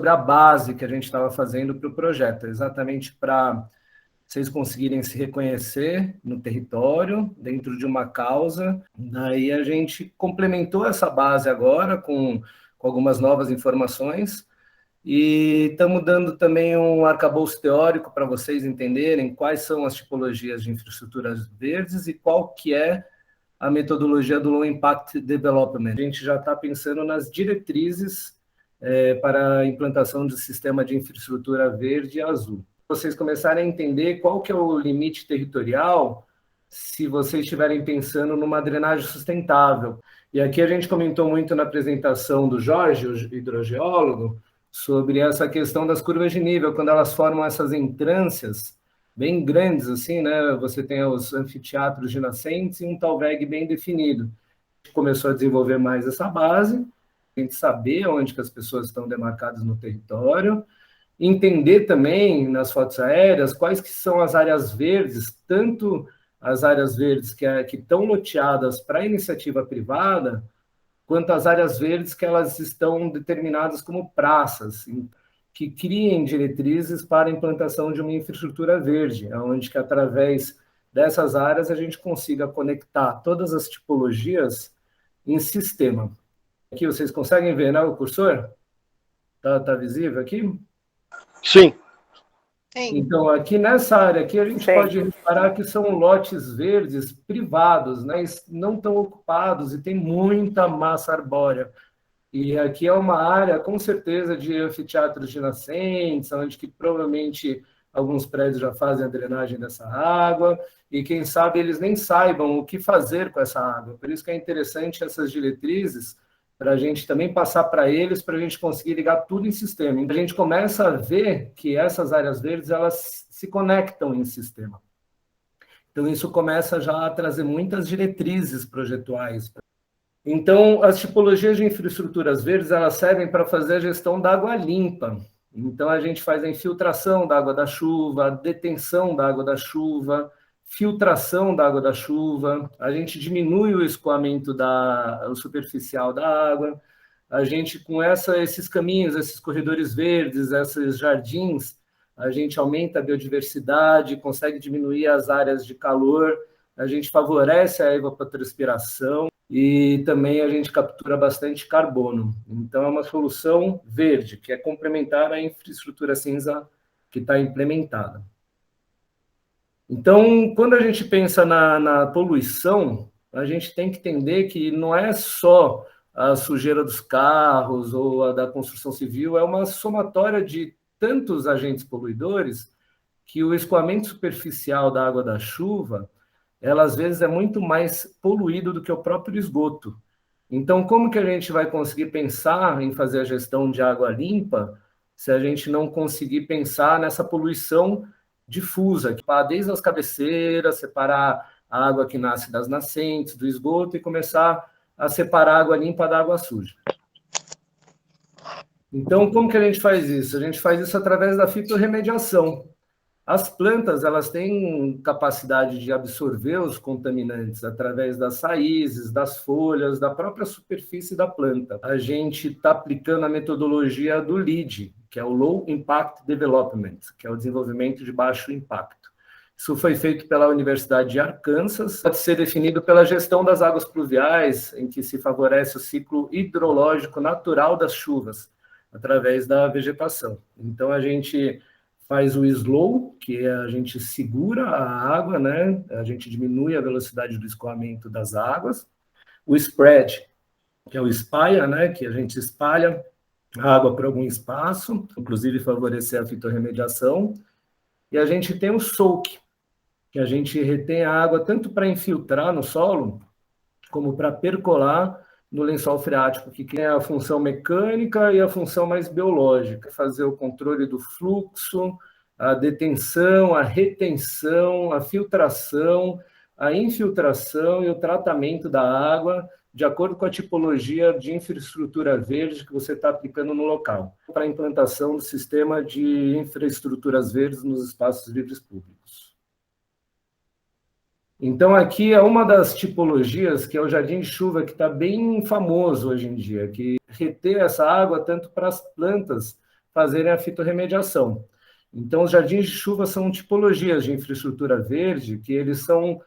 sobre a base que a gente estava fazendo para o projeto, exatamente para vocês conseguirem se reconhecer no território, dentro de uma causa. Daí a gente complementou essa base agora com algumas novas informações, e estamos dando também um arcabouço teórico para vocês entenderem quais são as tipologias de infraestruturas verdes e qual que é a metodologia do Low Impact Development. A gente já está pensando nas diretrizes para a implantação de sistema de infraestrutura verde e azul. Vocês começarem a entender qual que é o limite territorial se vocês estiverem pensando numa drenagem sustentável. E aqui a gente comentou muito na apresentação do Jorge, o hidrogeólogo, sobre essa questão das curvas de nível, quando elas formam essas entrâncias bem grandes, assim, né? Você tem os anfiteatros de nascentes e um talveg bem definido. A gente começou a desenvolver mais essa base, a gente saber onde que as pessoas estão demarcadas no território, entender também nas fotos aéreas quais que são as áreas verdes, tanto as áreas verdes que estão loteadas para iniciativa privada, quanto as áreas verdes que elas estão determinadas como praças, que criem diretrizes para a implantação de uma infraestrutura verde, onde que através dessas áreas a gente consiga conectar todas as tipologias em sistema. Aqui vocês conseguem ver, né, o cursor? Tá visível aqui? Sim. Então, aqui nessa área aqui, a gente pode reparar que são lotes verdes privados, né, não estão ocupados e tem muita massa arbórea. E aqui é uma área, com certeza, de anfiteatros de nascentes, onde que provavelmente alguns prédios já fazem a drenagem dessa água, e quem sabe eles nem saibam o que fazer com essa água. Por isso que é interessante essas diretrizes, para a gente também passar para eles, para a gente conseguir ligar tudo em sistema. Então, a gente começa a ver que essas áreas verdes, elas se conectam em sistema. Então, isso começa já a trazer muitas diretrizes projetuais. Então, as tipologias de infraestruturas verdes, elas servem para fazer a gestão da água limpa. Então, a gente faz a infiltração da água da chuva, a detenção da água da chuva, filtração da água da chuva, a gente diminui o escoamento o superficial da água, a gente, com esses caminhos, esses corredores verdes, esses jardins, a gente aumenta a biodiversidade, consegue diminuir as áreas de calor, a gente favorece a evapotranspiração e também a gente captura bastante carbono. Então, é uma solução verde, que é complementar à infraestrutura cinza que está implementada. Então, quando a gente pensa na poluição, a gente tem que entender que não é só a sujeira dos carros ou a da construção civil, é uma somatória de tantos agentes poluidores que o escoamento superficial da água da chuva, ela às vezes é muito mais poluído do que o próprio esgoto. Então, como que a gente vai conseguir pensar em fazer a gestão de água limpa se a gente não conseguir pensar nessa poluição difusa, que vai desde as cabeceiras, separar a água que nasce das nascentes, do esgoto e começar a separar a água limpa da água suja. Então, como que a gente faz isso? A gente faz isso através da fitorremediação. As plantas, elas têm capacidade de absorver os contaminantes através das raízes, das folhas, da própria superfície da planta. A gente está aplicando a metodologia do LID, que é o Low Impact Development, que é o desenvolvimento de baixo impacto. Isso foi feito pela Universidade de Arkansas, pode ser definido pela gestão das águas pluviais, em que se favorece o ciclo hidrológico natural das chuvas, através da vegetação. Então, a gente faz o slow, que a gente segura a água, né? A gente diminui a velocidade do escoamento das águas. O spread, que é o espalha, né? Que a gente espalha a água por algum espaço, inclusive favorecer a fitorremediação. E a gente tem o soak, que a gente retém a água tanto para infiltrar no solo, como para percolar no lençol freático, que tem a função mecânica e a função mais biológica, fazer o controle do fluxo, a detenção, a retenção, a filtração, a infiltração e o tratamento da água, de acordo com a tipologia de infraestrutura verde que você está aplicando no local, para a implantação do sistema de infraestruturas verdes nos espaços livres públicos. Então, aqui é uma das tipologias, que é o jardim de chuva, que está bem famoso hoje em dia, que reter essa água tanto para as plantas, fazerem a fitorremediação. Então, os jardins de chuva são tipologias de infraestrutura verde que eles são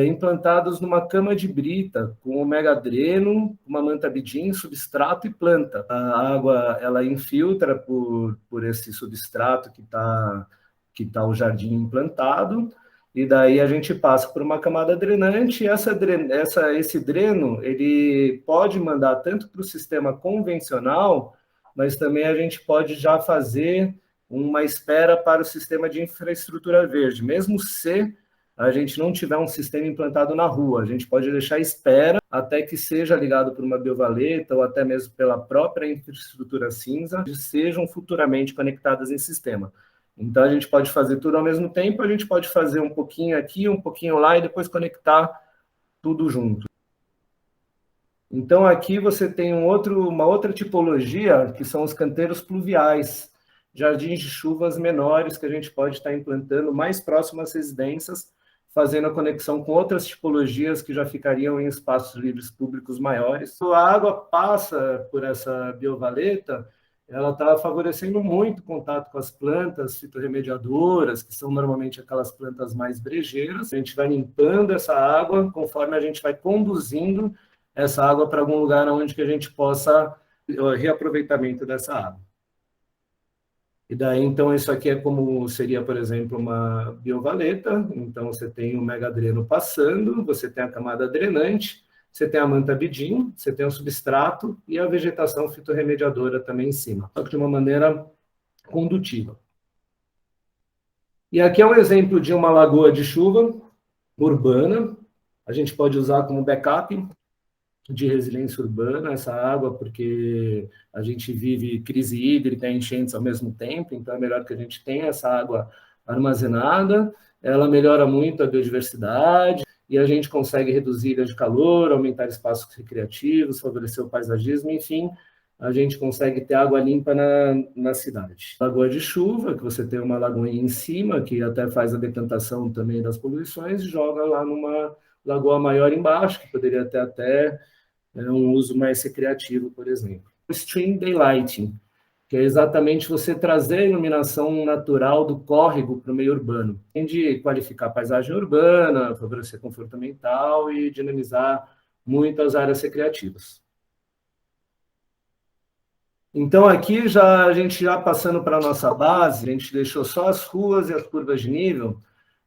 implantados numa cama de brita, com omega dreno, uma manta bidim, substrato e planta. A água ela infiltra por esse substrato que tá o jardim implantado, e daí a gente passa por uma camada drenante, e esse dreno ele pode mandar tanto para o sistema convencional, mas também a gente pode já fazer uma espera para o sistema de infraestrutura verde, mesmo se a gente não tiver um sistema implantado na rua. A gente pode deixar espera até que seja ligado por uma biovaleta ou até mesmo pela própria infraestrutura cinza, que sejam futuramente conectadas em sistema. Então, a gente pode fazer tudo ao mesmo tempo, a gente pode fazer um pouquinho aqui, um pouquinho lá e depois conectar tudo junto. Então, aqui você tem uma outra tipologia, que são os canteiros pluviais, jardins de chuvas menores, que a gente pode estar implantando mais próximo às residências, fazendo a conexão com outras tipologias que já ficariam em espaços livres públicos maiores. A água passa por essa biovaleta, ela está favorecendo muito o contato com as plantas fitorremediadoras, que são normalmente aquelas plantas mais brejeiras. A gente vai limpando essa água conforme a gente vai conduzindo essa água para algum lugar onde que a gente possa reaproveitamento dessa água. E daí, então, isso aqui é como seria, por exemplo, uma biovaleta. Então, você tem o megadreno passando, você tem a camada drenante, você tem a manta bidim, você tem o substrato e a vegetação fitorremediadora também em cima, só que de uma maneira condutiva. E aqui é um exemplo de uma lagoa de chuva urbana. A gente pode usar como backup de resiliência urbana essa água, porque a gente vive crise hídrica e enchentes ao mesmo tempo, então é melhor que a gente tenha essa água armazenada, ela melhora muito a biodiversidade, e a gente consegue reduzir ilha de calor, aumentar espaços recreativos, favorecer o paisagismo, enfim, a gente consegue ter água limpa na cidade. Lagoa de chuva, que você tem uma lagoinha em cima, que até faz a decantação também das poluições, e joga lá numa lagoa maior embaixo, que poderia ter até um uso mais recreativo, por exemplo. O Stream Daylighting, que é exatamente você trazer a iluminação natural do córrego para o meio urbano. Tem de qualificar a paisagem urbana, favorecer conforto ambiental e dinamizar muito as áreas recreativas. Então, aqui a gente já passando para a nossa base, a gente deixou só as ruas e as curvas de nível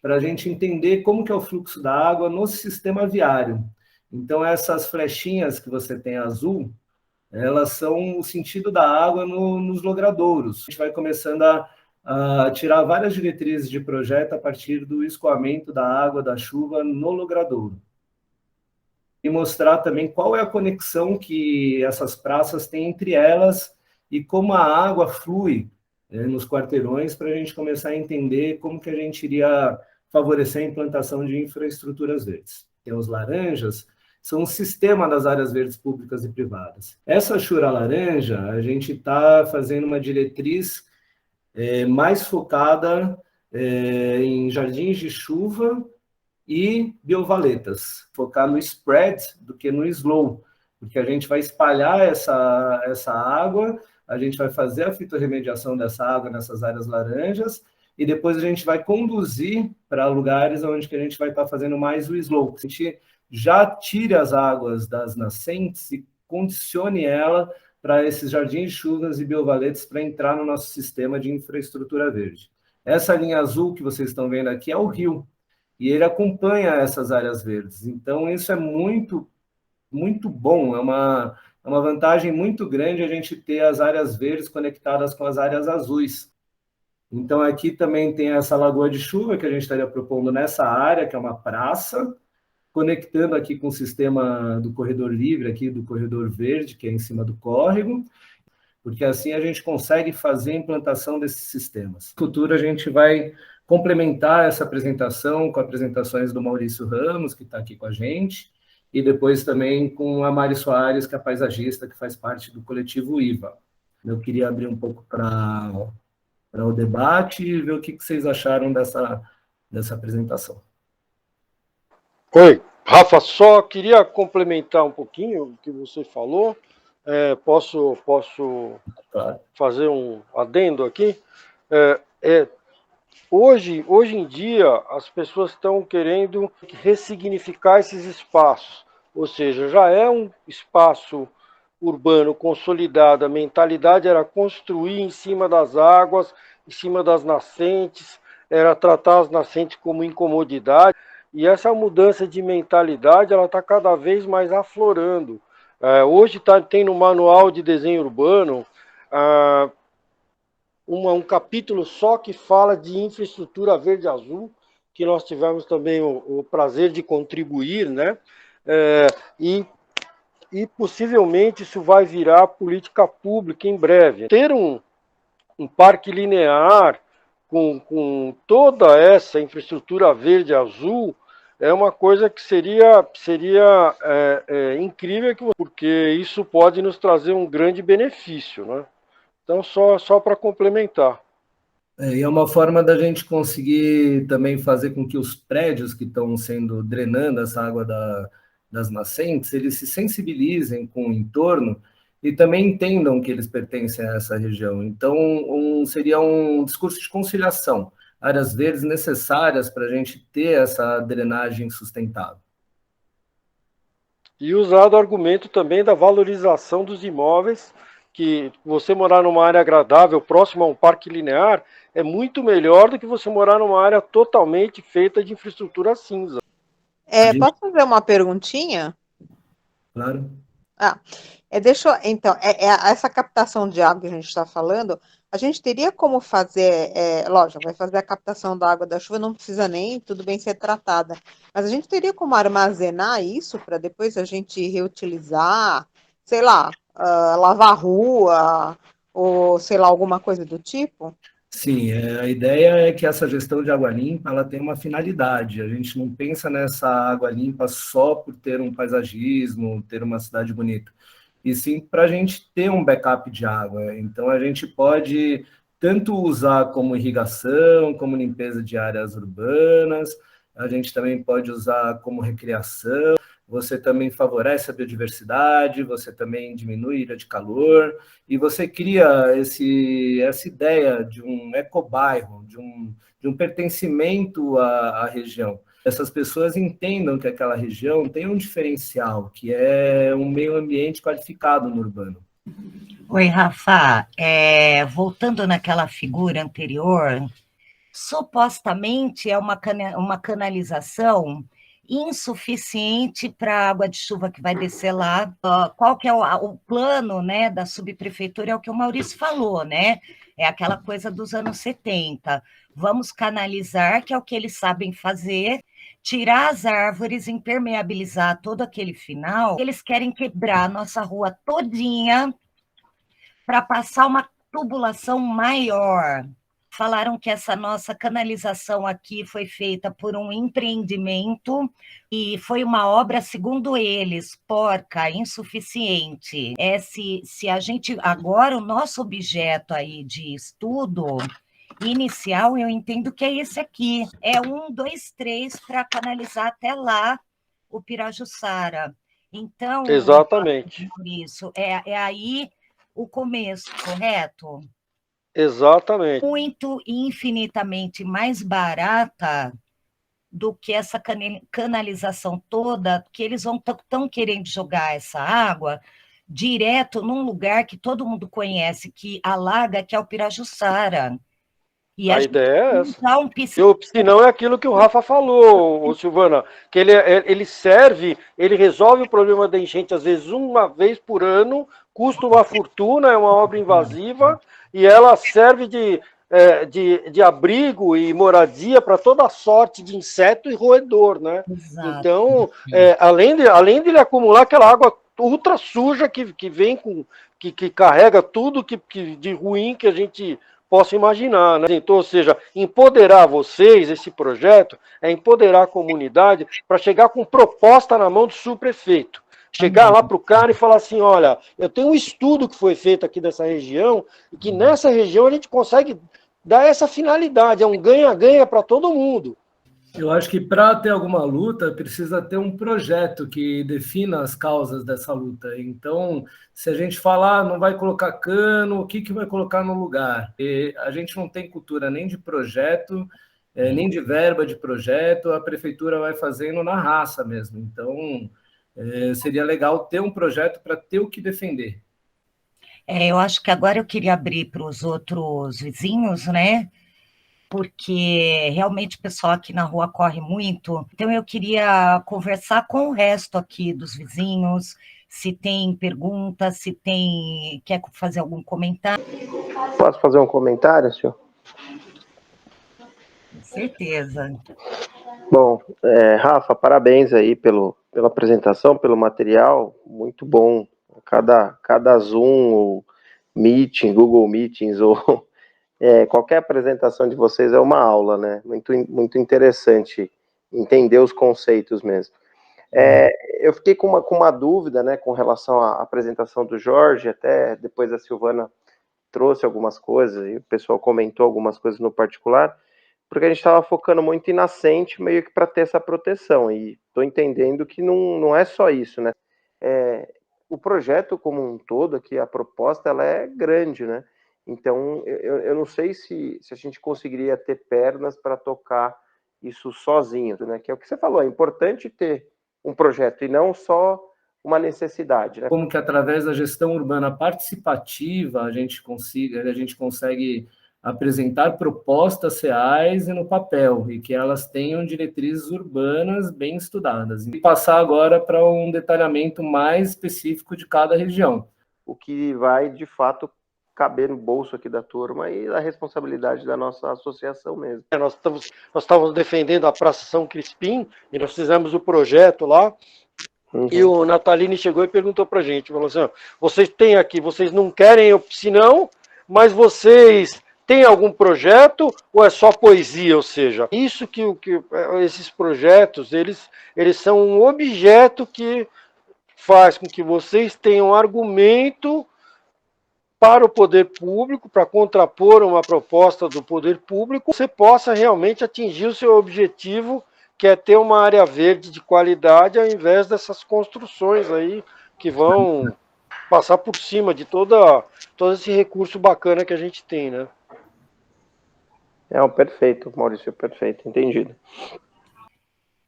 para a gente entender como que é o fluxo da água no sistema viário. Então, essas flechinhas que você tem azul, elas são o sentido da água nos logradouros. A gente vai começando a tirar várias diretrizes de projeto a partir do escoamento da água da chuva no logradouro. E mostrar também qual é a conexão que essas praças têm entre elas e como a água flui nos quarteirões, para a gente começar a entender como que a gente iria favorecer a implantação de infraestruturas verdes. Tem os laranjas, são o sistema das áreas verdes públicas e privadas. Essa chura laranja, a gente está fazendo uma diretriz mais focada em jardins de chuva e biovaletas, focar no spread do que no slow, porque a gente vai espalhar essa água, a gente vai fazer a fitorremediação dessa água nessas áreas laranjas, e depois a gente vai conduzir para lugares onde que a gente vai estar fazendo mais o slow. A gente já tire as águas das nascentes e condicione ela para esses jardins de chuvas e biovaletas para entrar no nosso sistema de infraestrutura verde. Essa linha azul que vocês estão vendo aqui é o rio, e ele acompanha essas áreas verdes. Então, isso é muito, muito bom, é uma vantagem muito grande a gente ter as áreas verdes conectadas com as áreas azuis. Então, aqui também tem essa lagoa de chuva que a gente estaria propondo nessa área, que é uma praça, conectando aqui com o sistema do corredor livre, aqui do corredor verde, que é em cima do córrego, porque assim a gente consegue fazer a implantação desses sistemas. No futuro, a gente vai complementar essa apresentação com apresentações do Maurício Ramos, que está aqui com a gente, e depois também com a Mari Soares, que é a paisagista, que faz parte do coletivo IVA. Eu queria abrir um pouco para o debate e ver o que vocês acharam dessa apresentação. Oi, Rafa, só queria complementar um pouquinho o que você falou. Posso Claro. fazer um adendo aqui? É, é, hoje em dia, as pessoas estão querendo ressignificar esses espaços, ou seja, já é um espaço urbano consolidado, a mentalidade era construir em cima das águas, em cima das nascentes, era tratar as nascentes como incomodidade, e essa mudança de mentalidade ela está cada vez mais aflorando. Hoje tem no manual de desenho urbano um capítulo só que fala de infraestrutura verde-azul, que nós tivemos também o prazer de contribuir, né? É, e, e possivelmente isso vai virar política pública em breve. Ter um parque linear com toda essa infraestrutura verde-azul é uma coisa que seria incrível, porque isso pode nos trazer um grande benefício, né? Então, só para complementar. E é uma forma da gente conseguir também fazer com que os prédios que estão sendo drenando essa água das nascentes, eles se sensibilizem com o entorno e também entendam que eles pertencem a essa região. Então, seria um discurso de conciliação, áreas verdes necessárias para a gente ter essa drenagem sustentável. E usado o argumento também da valorização dos imóveis, que você morar numa área agradável, próximo a um parque linear, é muito melhor do que você morar numa área totalmente feita de infraestrutura cinza. Posso fazer uma perguntinha? Claro. Essa captação de água que a gente está falando, a gente teria como fazer, lógico, vai fazer a captação da água da chuva, não precisa nem, tudo bem, ser tratada, mas a gente teria como armazenar isso para depois a gente reutilizar, sei lá, lavar a rua, ou sei lá, alguma coisa do tipo? Sim, a ideia é que essa gestão de água limpa ela tem uma finalidade. A gente não pensa nessa água limpa só por ter um paisagismo, ter uma cidade bonita, e sim para a gente ter um backup de água. Então a gente pode tanto usar como irrigação, como limpeza de áreas urbanas, a gente também pode usar como recreação. Você também favorece a biodiversidade, você também diminui a ilha de calor, e você cria essa ideia de um ecobairro, de um pertencimento à região. Essas pessoas entendam que aquela região tem um diferencial, que é um meio ambiente qualificado no urbano. Oi, Rafa, voltando naquela figura anterior, supostamente é uma canalização insuficiente para a água de chuva que vai descer lá. Qual que é o plano, né, da subprefeitura? É o que o Maurício falou, né? É aquela coisa dos anos 70. Vamos canalizar, que é o que eles sabem fazer, tirar as árvores, impermeabilizar todo aquele final. Eles querem quebrar a nossa rua todinha para passar uma tubulação maior. Falaram que essa nossa canalização aqui foi feita por um empreendimento e foi uma obra, segundo eles, porca, insuficiente. Se a gente... Agora, o nosso objeto aí de estudo inicial, eu entendo que é esse aqui. É 1, 2, 3 para canalizar até lá o Pirajussara. Então, exatamente. Isso é aí o começo, correto? Exatamente. Muito infinitamente mais barata do que essa canalização toda, que eles estão querendo jogar essa água direto num lugar que todo mundo conhece, que alaga, que é o Pirajussara. E a ideia é essa. O piscinão é aquilo que o Rafa falou, Silvana, que ele serve, ele resolve o problema da enchente, às vezes, uma vez por ano, custa uma fortuna, é uma obra invasiva, e ela serve de abrigo e moradia para toda sorte de inseto e roedor, né? Exato. Então, além de ele acumular aquela água ultra suja que vem que carrega tudo de ruim que a gente possa imaginar, né? Então, ou seja, empoderar vocês, esse projeto, é empoderar a comunidade para chegar com proposta na mão do subprefeito. Chegar lá para o cara e falar assim, olha, eu tenho um estudo que foi feito aqui dessa região, e que nessa região a gente consegue dar essa finalidade, é um ganha-ganha para todo mundo. Eu acho que para ter alguma luta, precisa ter um projeto que defina as causas dessa luta. Então, se a gente falar, não vai colocar cano, o que vai colocar no lugar? E a gente não tem cultura nem de projeto, nem de verba de projeto, a prefeitura vai fazendo na raça mesmo. Então, seria legal ter um projeto para ter o que defender. Eu acho que agora eu queria abrir para os outros vizinhos, né? Porque realmente o pessoal aqui na rua corre muito. Então, eu queria conversar com o resto aqui dos vizinhos, se tem perguntas, se quer fazer algum comentário. Posso fazer um comentário, senhor? Com certeza. Bom, Rafa, parabéns aí pela apresentação, pelo material, muito bom. Cada Zoom, ou Meeting, Google Meetings, ou qualquer apresentação de vocês é uma aula, né? Muito interessante entender os conceitos mesmo. Eu fiquei com uma dúvida, né, com relação à apresentação do Jorge, até depois a Silvana trouxe algumas coisas e o pessoal comentou algumas coisas no particular, porque a gente estava focando muito em nascente, meio que para ter essa proteção, e estou entendendo que não é só isso, né? O projeto como um todo, aqui, a proposta, ela é grande, né? Então, eu não sei se a gente conseguiria ter pernas para tocar isso sozinho, né? Que é o que você falou, é importante ter um projeto e não só uma necessidade, né? Como que através da gestão urbana participativa a gente consegue apresentar propostas reais e no papel, e que elas tenham diretrizes urbanas bem estudadas. E passar agora para um detalhamento mais específico de cada região. O que vai, de fato, caber no bolso aqui da turma e a responsabilidade da nossa associação mesmo. Nós estávamos defendendo a Praça São Crispim, e nós fizemos o projeto lá, e o Natalini chegou e perguntou para a gente, falou assim, vocês têm aqui, vocês não querem piscinão, mas vocês têm algum projeto ou é só poesia? Ou seja, isso que esses projetos, eles são um objeto que faz com que vocês tenham argumento para o poder público, para contrapor uma proposta do poder público, você possa realmente atingir o seu objetivo, que é ter uma área verde de qualidade, ao invés dessas construções aí que vão passar por cima de todo esse recurso bacana que a gente tem, né? Perfeito, Maurício, perfeito, entendido.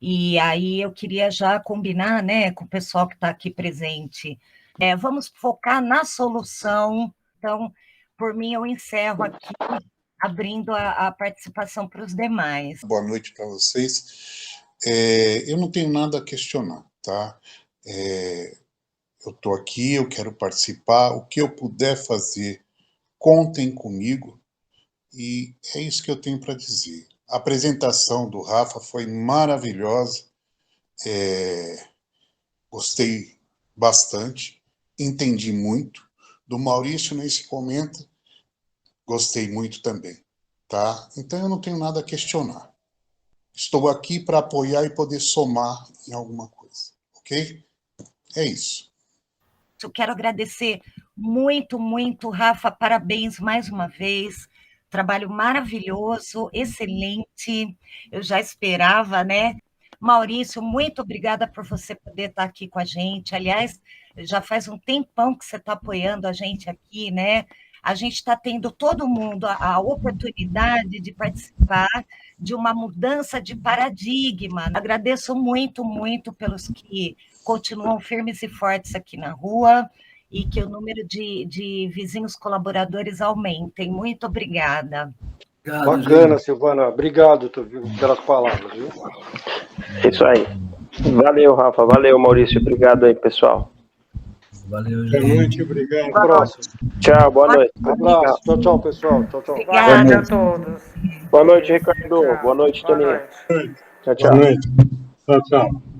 E aí eu queria já combinar, né, com o pessoal que está aqui presente. Vamos focar na solução. Então, por mim, eu encerro aqui, abrindo a participação para os demais. Boa noite para vocês. Eu não tenho nada a questionar, tá? Eu estou aqui, eu quero participar, o que eu puder fazer, contem comigo, e é isso que eu tenho para dizer. A apresentação do Rafa foi maravilhosa, gostei bastante, entendi muito. Do Maurício nem se comenta, gostei muito também, tá? Então eu não tenho nada a questionar. Estou aqui para apoiar e poder somar em alguma coisa, ok? É isso. Eu quero agradecer muito, muito, Rafa, parabéns mais uma vez. Trabalho maravilhoso, excelente. Eu já esperava, né? Maurício, muito obrigada por você poder estar aqui com a gente. Aliás, já faz um tempão que você está apoiando a gente aqui, né? A gente está tendo todo mundo a oportunidade de participar de uma mudança de paradigma. Agradeço muito, muito pelos que continuam firmes e fortes aqui na rua e que o número de vizinhos colaboradores aumentem. Muito obrigada. Bacana, Silvana. Obrigado pelas palavras, viu? Isso aí. Valeu, Rafa. Valeu, Maurício. Obrigado aí, pessoal. Valeu, gente. Boa noite, obrigado. Até a próxima. Tchau, boa noite. Abraço. Tchau, tchau, pessoal. Tchau, tchau. Boa noite a todos. Boa noite, Ricardo. Boa noite, Toninho. Boa noite. Tchau, tchau. Boa noite. Tchau, tchau.